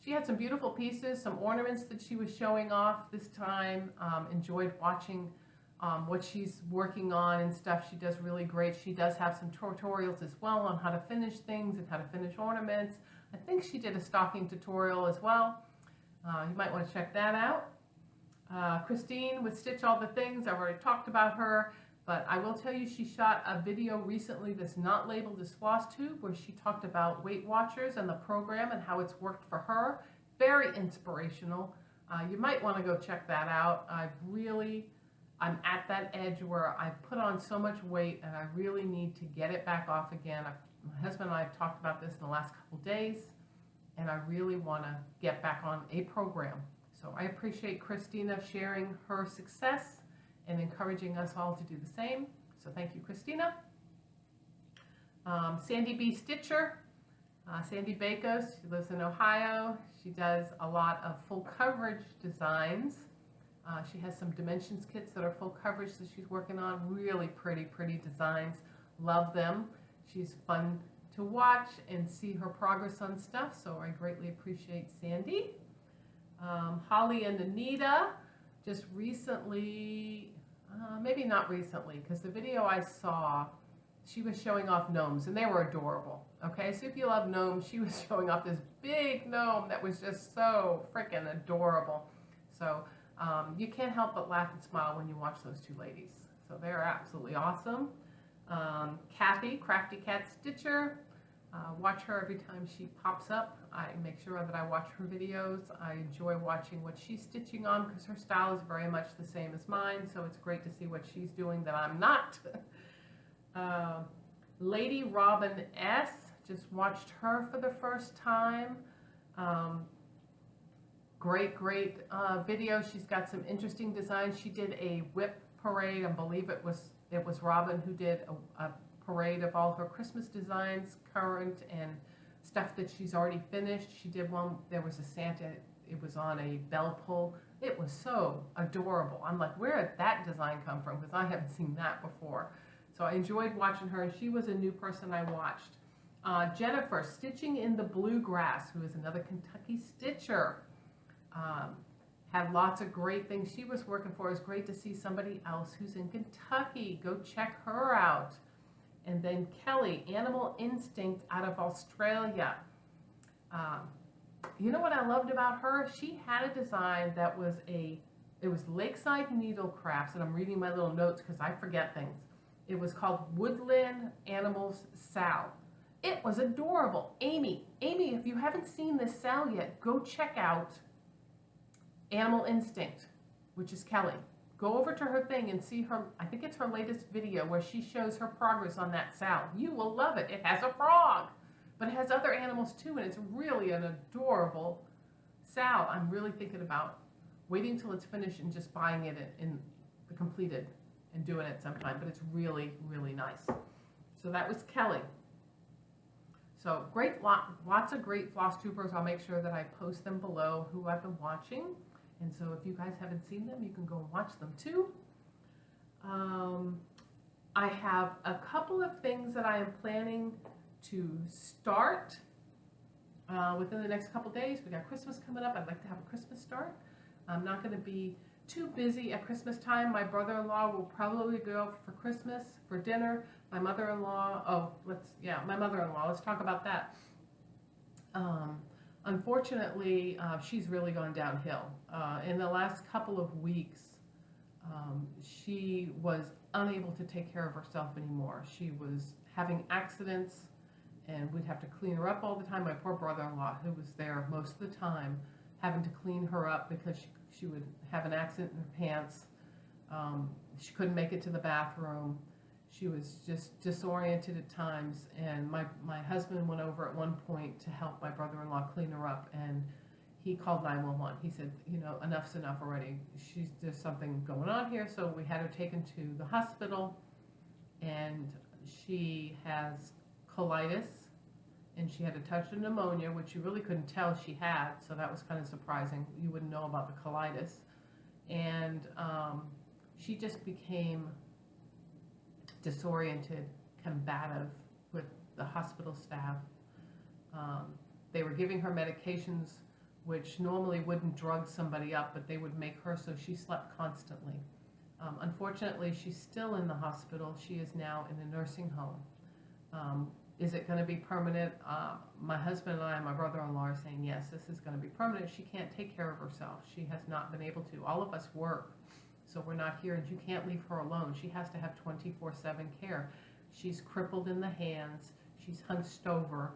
She had some beautiful pieces, some ornaments that she was showing off this time. Enjoyed watching what she's working on and stuff. She does really great. She does have some tutorials as well on how to finish things and how to finish ornaments. I think she did a stocking tutorial as well. You might want to check that out. Christine with Stitch All the Things. I've already talked about her, but I will tell you she shot a video recently that's not labeled as Flosstube, where she talked about Weight Watchers and the program and how it's worked for her. Very inspirational. You might want to go check that out. I'm at that edge where I've put on so much weight and I really need to get it back off again. My husband and I have talked about this in the last couple days, and I really want to get back on a program. So I appreciate Christina sharing her success and encouraging us all to do the same. So thank you, Christina. Sandy B. Stitcher. Sandy Bakos, she lives in Ohio. She does a lot of full coverage designs. She has some dimensions kits that are full coverage that she's working on. Really pretty designs. Love them. She's fun to watch and see her progress on stuff, so I greatly appreciate Sandy. Holly and Anita, just recently, maybe not recently, because the video I saw, she was showing off gnomes, and they were adorable. Okay, so if you love gnomes, she was showing off this big gnome that was just so freaking adorable. So you can't help but laugh and smile when you watch those two ladies. So they're absolutely awesome. Kathy, Crafty Cat Stitcher. Watch her every time she pops up. I make sure that I watch her videos. I enjoy watching what she's stitching on because her style is very much the same as mine, so it's great to see what she's doing that I'm not. Lady Robin S. Just watched her for the first time. Great video. She's got some interesting designs. She did a whip parade. I believe it was Robin who did a parade of all her Christmas designs, current and stuff that she's already finished. She did one, there was a Santa, it was on a bell pull. It was so adorable. I'm like, where did that design come from? Because I haven't seen that before. So I enjoyed watching her, and she was a new person I watched. Jennifer, Stitching in the Bluegrass, who is another Kentucky stitcher. Had lots of great things she was working for. It was great to see somebody else who's in Kentucky. Go check her out. And then Kelly, Animal Instinct out of Australia. You know what I loved about her? She had a design that was it was Lakeside Needle Crafts, and I'm reading my little notes because I forget things. It was called Woodland Animals Sal. It was adorable. Amy, if you haven't seen this Sal yet, go check out Animal Instinct, which is Kelly. Go over to her thing and see her, I think it's her latest video where she shows her progress on that Sal. You will love it. It has a frog, but it has other animals too, and it's really an adorable Sal. I'm really thinking about waiting till it's finished and just buying it in the completed and doing it sometime, but it's really nice. So that was Kelly. So lots of great Flosstubers. I'll make sure that I post them below who I've been watching. And so if you guys haven't seen them, you can go and watch them too. I have a couple of things that I am planning to start within the next couple days. We got Christmas coming up. I'd like to have a Christmas start. I'm not going to be too busy at Christmas time. My brother-in-law will probably go for Christmas for dinner. My mother-in-law, my mother-in-law, let's talk about that. Unfortunately, she's really gone downhill. In the last couple of weeks, she was unable to take care of herself anymore. She was having accidents, and we'd have to clean her up all the time. My poor brother-in-law, who was there most of the time, having to clean her up because she would have an accident in her pants. She couldn't make it to the bathroom. She was just disoriented at times, and my husband went over at one point to help my brother-in-law clean her up, and he called 911. He said, you know, enough's enough already. There's something going on here. So we had her taken to the hospital, and she has colitis, and she had a touch of pneumonia, which you really couldn't tell she had, so that was kind of surprising. You wouldn't know about the colitis. And she just became disoriented, combative with the hospital staff. They were giving her medications which normally wouldn't drug somebody up, but they would make her so she slept constantly. Unfortunately, she's still in the hospital. She is now in a nursing home. Is it going to be permanent? My husband and I and my brother-in-law are saying, yes, this is going to be permanent. She can't take care of herself. She has not been able to. All of us work, so we're not here, and you can't leave her alone. She has to have 24/7 care. She's crippled in the hands. She's hunched over.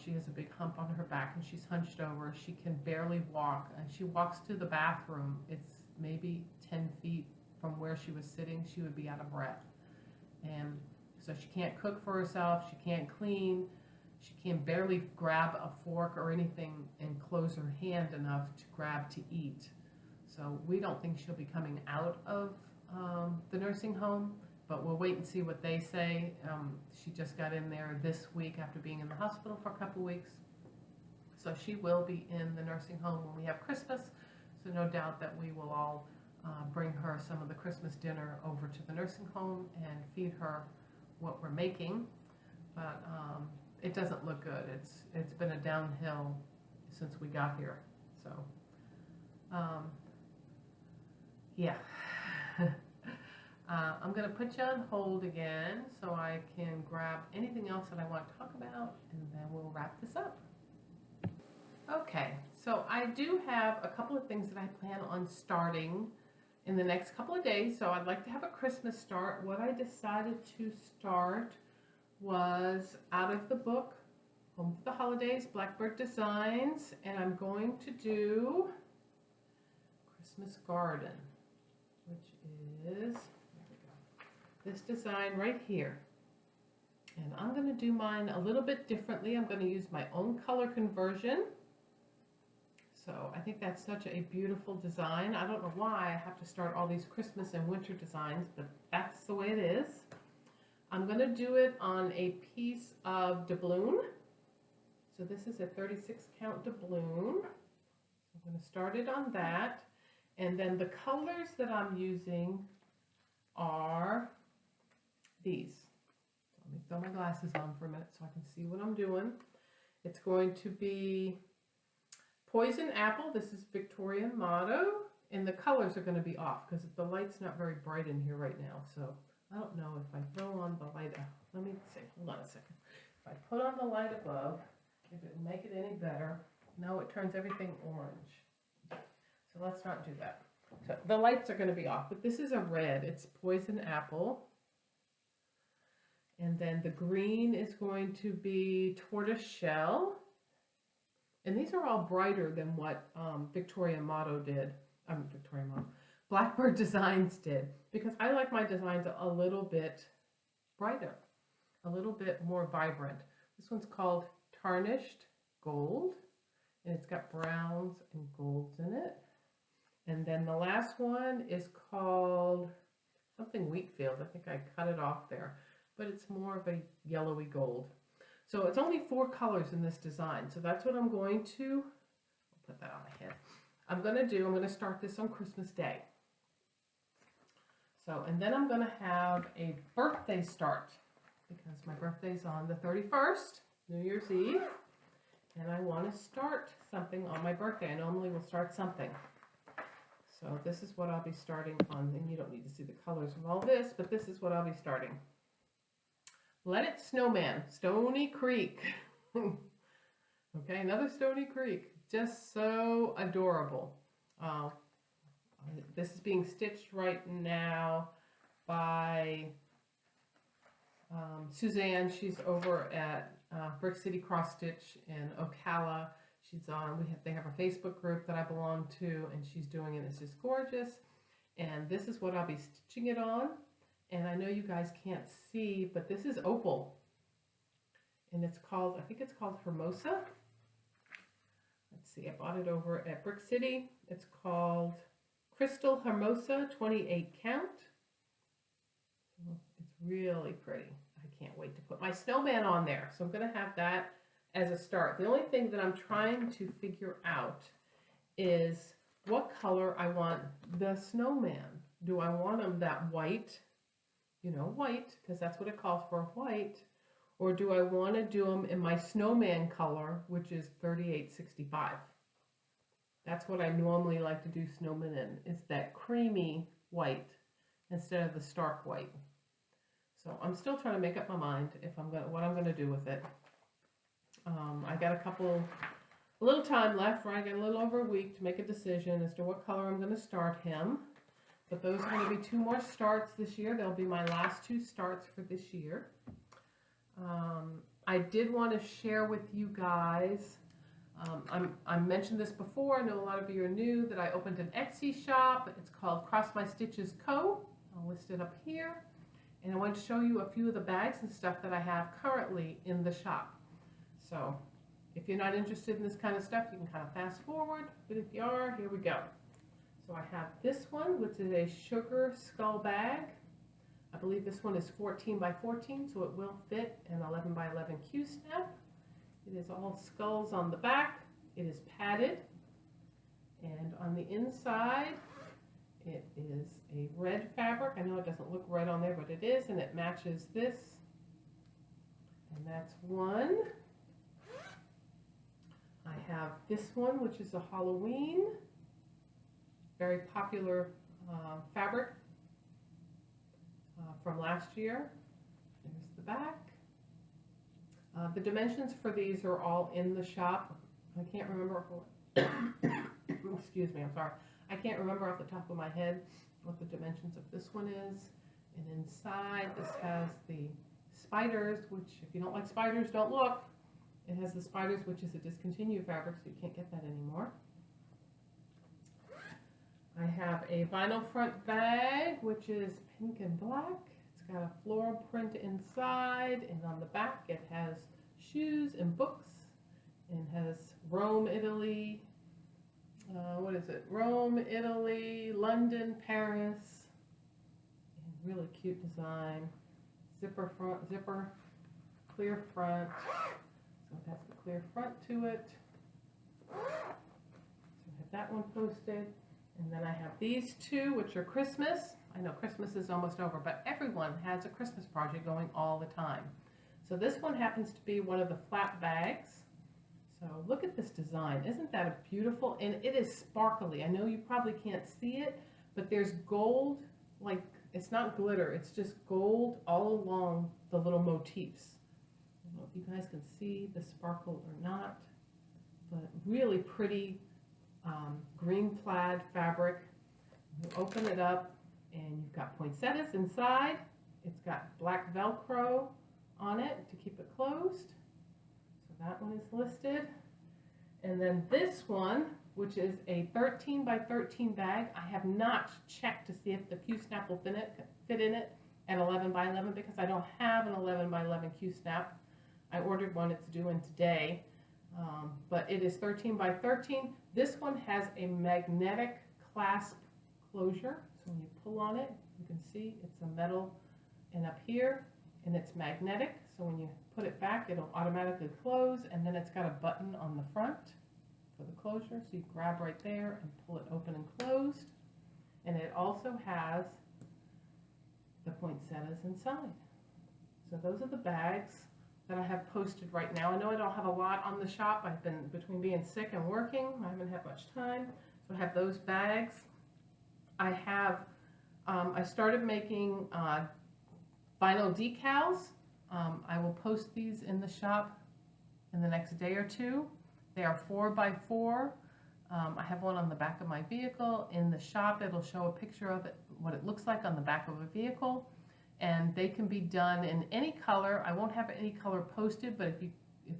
She has a big hump on her back, and she's hunched over. She can barely walk, and she walks to the bathroom. It's maybe 10 feet from where she was sitting. She would be out of breath. And so she can't cook for herself. She can't clean. She can barely grab a fork or anything and close her hand enough to grab to eat. So we don't think she'll be coming out of the nursing home, but we'll wait and see what they say. She just got in there this week after being in the hospital for a couple weeks. So she will be in the nursing home when we have Christmas. So no doubt that we will all bring her some of the Christmas dinner over to the nursing home and feed her what we're making. But it doesn't look good. It's been a downhill since we got here. So yeah. I'm going to put you on hold again so I can grab anything else that I want to talk about, and then we'll wrap this up. Okay, so I do have a couple of things that I plan on starting in the next couple of days. So I'd like to have a Christmas start. What I decided to start was out of the book, Home for the Holidays, Blackbird Designs, and I'm going to do Christmas Garden, which is this design right here. And I'm going to do mine a little bit differently. I'm going to use my own color conversion. So I think that's such a beautiful design. I don't know why I have to start all these Christmas and winter designs, but that's the way it is. I'm going to do it on a piece of doubloon. So this is a 36 count doubloon. I'm going to start it on that. And then the colors that I'm using are these. So let me throw my glasses on for a minute so I can see what I'm doing. It's going to be Poison Apple. This is Victorian Motto. And the colors are going to be off because the light's not very bright in here right now. So I don't know if I throw on the light. Let me see. Hold on a second. If I put on the light above, if it will make it any better. No, it turns everything orange. So let's not do that. So the lights are going to be off, but this is a red. It's Poison Apple. And then the green is going to be Tortoise Shell. And these are all brighter than what Victorian Motto did. Victorian Motto. Blackbird Designs did. Because I like my designs a little bit brighter. A little bit more vibrant. This one's called Tarnished Gold. And it's got browns and golds in it. And then the last one is called something Wheatfield. I think I cut it off there. But it's more of a yellowy gold. So it's only 4 colors in this design. So that's what I'm going to, I'll put that on my head. I'm going to start this on Christmas Day. So, and then I'm going to have a birthday start because my birthday's on the 31st, New Year's Eve. And I want to start something on my birthday. I normally will start something. So this is what I'll be starting on. And you don't need to see the colors of all this, but this is what I'll be starting. Let It Snowman, Stony Creek. Okay, another Stony Creek. Just so adorable. This is being stitched right now by Suzanne. She's over at Brick City Cross Stitch in Ocala. She's on, they have a Facebook group that I belong to, and she's doing it. It's just gorgeous. And this is what I'll be stitching it on. And I know you guys can't see, but this is opal. And it's called, I think it's called Hermosa. Let's see, I bought it over at Brick City. It's called Crystal Hermosa 28 count. It's really pretty. I can't wait to put my snowman on there. So I'm going to have that as a start. The only thing that I'm trying to figure out is what color I want the snowman. Do I want him that white you know, white, because that's what it calls for, white, or do I want to do them in my snowman color, which is 3865. That's what I normally like to do snowmen in, is that creamy white instead of the stark white. So I'm still trying to make up my mind if what I'm gonna do with it. I got a little time left, right? I got a little over a week to make a decision as to what color I'm gonna start him. But those are gonna be 2 more starts this year. They'll be my last 2 starts for this year. I did want to share with you guys, I mentioned this before, I know a lot of you are new, that I opened an Etsy shop. It's called Cross My Stitches Co. I'll list it up here. And I want to show you a few of the bags and stuff that I have currently in the shop. So if you're not interested in this kind of stuff, you can kind of fast forward, but if you are, here we go. So I have this one, which is a sugar skull bag. I believe this one is 14 by 14, so it will fit an 11 by 11 Q-snap. It is all skulls on the back. It is padded, and on the inside it is a red fabric. I know it doesn't look red on there, but it is, and it matches this, and that's one. I have this one, which is a Halloween, very popular fabric from last year. There's the back. The dimensions for these are all in the shop. I can't remember, excuse me, I'm sorry. I can't remember off the top of my head what the dimensions of this one is. And inside this has the spiders, which if you don't like spiders, don't look. It has the spiders, which is a discontinued fabric, so you can't get that anymore. I have a vinyl front bag, which is pink and black. It's got a floral print inside, and on the back it has shoes and books, and has Rome, Italy, what is it? Rome, Italy, London, Paris, and really cute design. Zipper front, zipper, clear front. So it has the clear front to it. So I have that one posted. And then I have these 2, which are Christmas. I know Christmas is almost over, but everyone has a Christmas project going all the time. So this one happens to be one of the flat bags. So look at this design. Isn't that beautiful? And it is sparkly. I know you probably can't see it, but there's gold, like it's not glitter, it's just gold all along the little motifs. I don't know if you guys can see the sparkle or not, but really pretty green plaid fabric. You open it up and you've got poinsettias inside. It's got black Velcro on it to keep it closed. So that one is listed. And then this one, which is a 13 by 13 bag, I have not checked to see if the Q-snap will fit in it at 11 by 11 because I don't have an 11 by 11 Q-snap. I ordered one, it's due in today. But it is 13 by 13. This one has a magnetic clasp closure. So when you pull on it, you can see it's a metal, and up here, and it's magnetic. So when you put it back, it'll automatically close, and then it's got a button on the front for the closure. So you grab right there and pull it open and closed. And it also has the poinsettias inside. So those are the bags that I have posted right now. I know I don't have a lot on the shop. I've been, between being sick and working, I haven't had much time. So I have those bags. I have, I started making vinyl decals. I will post these in the shop in the next day or 2. They are 4 by 4. I have one on the back of my vehicle. In the shop, it'll show a picture of it, what it looks like on the back of a vehicle. And they can be done in any color. I won't have any color posted, but if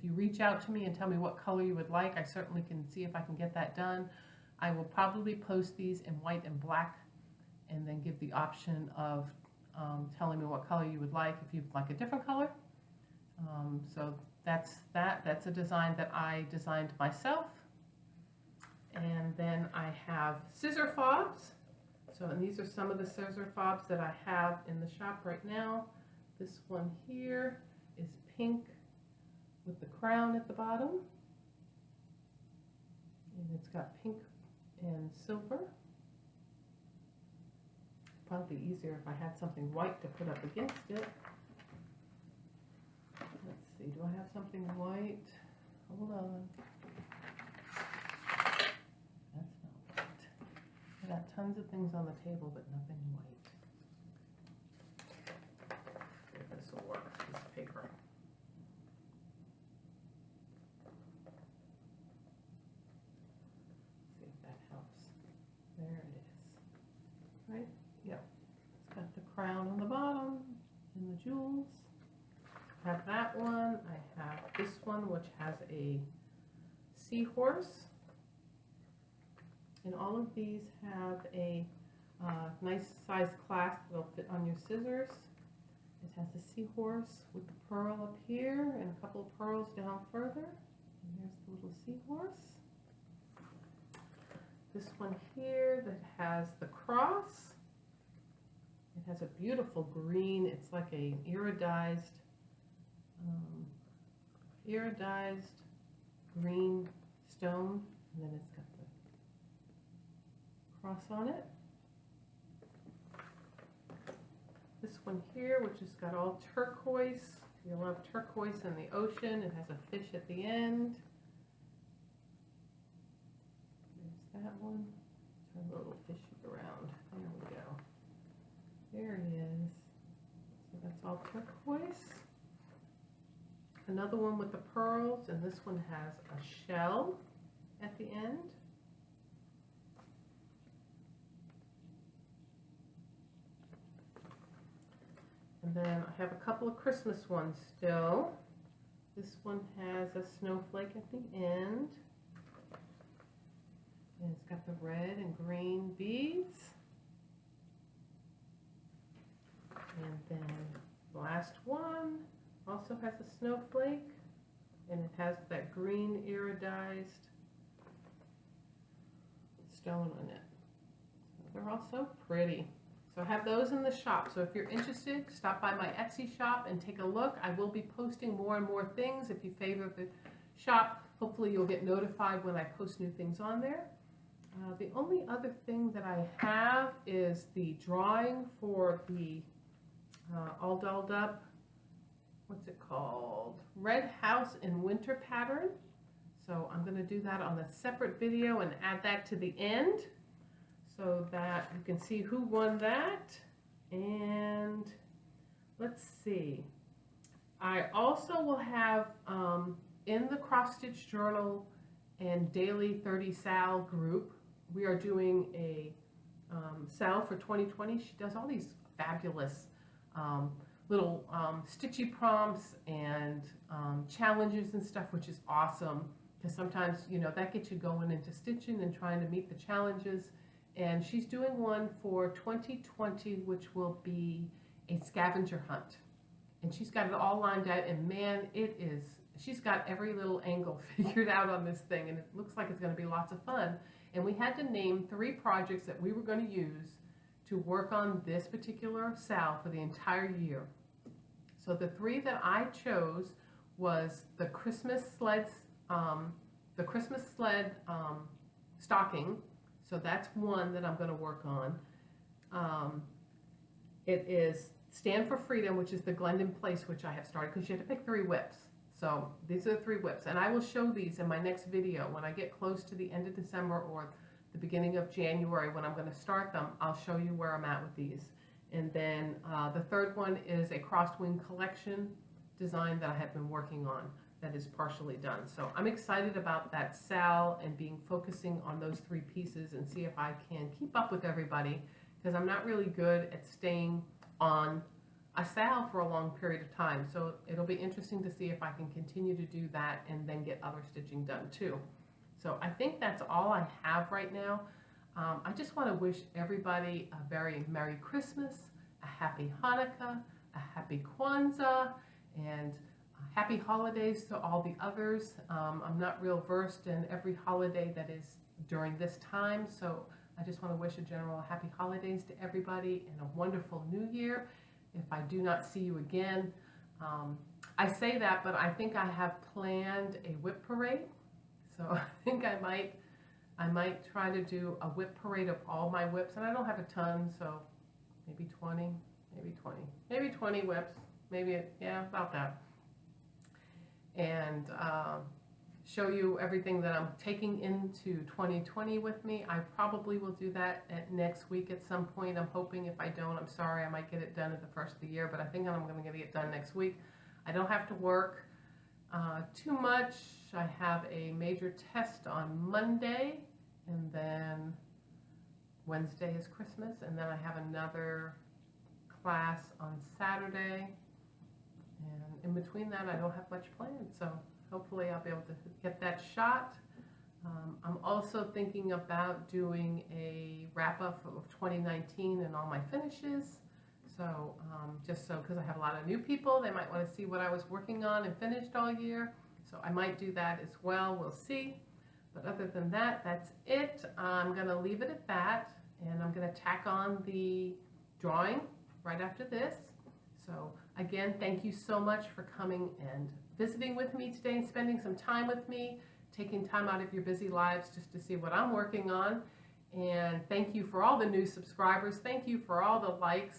you reach out to me and tell me what color you would like, I certainly can see if I can get that done. I will probably post these in white and black, and then give the option of telling me what color you would like if you'd like a different color. So that's a design that I designed myself. And then I have scissor fobs. So, and these are some of the scissor fobs that I have in the shop right now. This one here is pink with the crown at the bottom. And it's got pink and silver. probably easier if I had something white to put up against it. Let's see, do I have something white? Hold on. That's not white. I got tons of things on the table, but nothing white. Okay, this will work, this paper. See if that helps. There it is. Right? Yep. It's got the crown on the bottom and the jewels. I have that one. I have this one, which has a seahorse. And all of these have a nice size clasp that'll fit on your scissors. It has a seahorse with the pearl up here and a couple of pearls down further. And here's the little seahorse. This one here that has the cross. It has a beautiful green. It's like a iridized green stone, and then it's got the cross on it. This one here, which has got all turquoise. You love turquoise in the ocean. It has a fish at the end. There's that one. Turn the little fishy around. There we go. There he is. So that's all turquoise. Another one with the pearls, and this one has a shell at the end. And then I have a couple of Christmas ones still. This one has a snowflake at the end. And it's got the red and green beads. And then the last one also has a snowflake, and it has that green iridized stone on it. So they're all so pretty. So I have those in the shop. So if you're interested, stop by my Etsy shop and take a look. I will be posting more and more things. If you favor the shop, hopefully you'll get notified when I post new things on there. The only other thing that I have is the drawing for the all dolled up, what's it called? Red House in Winter pattern. So I'm going to do that on a separate video and add that to the end so that you can see who won that. And let's see. I also will have in the Cross Stitch Journal and Daily 30 Sal group, we are doing a Sal for 2020. She does all these fabulous little stitchy prompts and challenges and stuff, which is awesome, because sometimes, you know, that gets you going into stitching and trying to meet the challenges. And she's doing one for 2020, which will be a scavenger hunt. And she's got it all lined out, and man, it is, she's got every little angle figured out on this thing, and it looks like it's going to be lots of fun. And we had to name 3 projects that we were going to use to work on this particular Sal for the entire year. So the 3 that I chose was the Christmas sled stocking. So that's one that I'm going to work on. It is Stand for Freedom, which is the Glendon Place, which I have started, because you have to pick 3 whips. So these are the 3 whips, and I will show these in my next video. When I get close to the end of December or the beginning of January, when I'm going to start them, I'll show you where I'm at with these. And then the 3rd one is a crosswing collection design that I have been working on that is partially done. So I'm excited about that Sal and focusing on those 3 pieces and see if I can keep up with everybody, because I'm not really good at staying on a Sal for a long period of time. So it'll be interesting to see if I can continue to do that and then get other stitching done too. So I think that's all I have right now. I just want to wish everybody a very Merry Christmas, a Happy Hanukkah, a Happy Kwanzaa, and Happy Holidays to all the others. I'm not real versed in every holiday that is during this time, so I just want to wish a general Happy Holidays to everybody and a wonderful New Year. If I do not see you again, I say that, but I think I have planned a whip parade. So I think I might try to do a whip parade of all my whips, and I don't have a ton, so maybe 20, maybe 20 whips, maybe, yeah, about that. And show you everything that I'm taking into 2020 with me. I probably will do that next week at some point. I'm hoping. If I don't, I'm sorry, I might get it done at the first of the year, but I think I'm going to get it done next week. I don't have to work too much. I have a major test on Monday, and then Wednesday is Christmas, and then I have another class on Saturday, and in between that I don't have much planned, so hopefully I'll be able to get that shot. I'm also thinking about doing a wrap-up of 2019 and all my finishes. So just so, because I have a lot of new people, they might want to see what I was working on and finished all year. So I might do that as well. We'll see. But other than that, that's it. I'm going to leave it at that. And I'm going to tack on the drawing right after this. So again, thank you so much for coming and visiting with me today and spending some time with me, taking time out of your busy lives just to see what I'm working on. And thank you for all the new subscribers. Thank you for all the likes.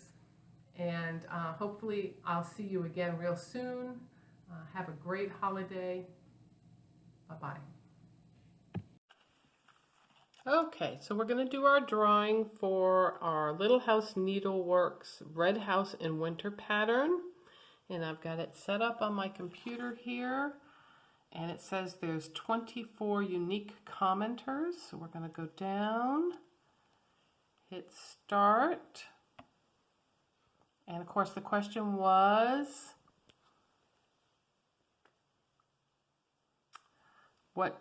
And hopefully I'll see you again real soon. Have a great holiday. Bye-bye. Okay, so we're going to do our drawing for our Little House Needleworks Red House in Winter pattern. And I've got it set up on my computer here. And it says there's 24 unique commenters. So we're going to go down, hit start. And of course the question was, what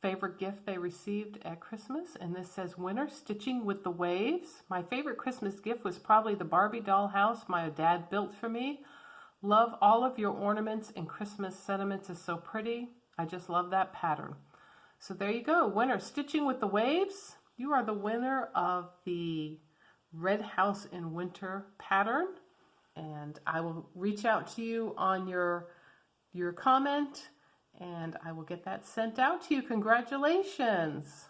favorite gift they received at Christmas? And this says, winter stitching with the waves. My favorite Christmas gift was probably the Barbie doll house my dad built for me. Love all of your ornaments and Christmas sentiments is so pretty. I just love that pattern. So there you go, winter stitching with the waves. You are the winner of the Red House in Winter pattern. And I will reach out to you on your comment, and I will get that sent out to you. Congratulations.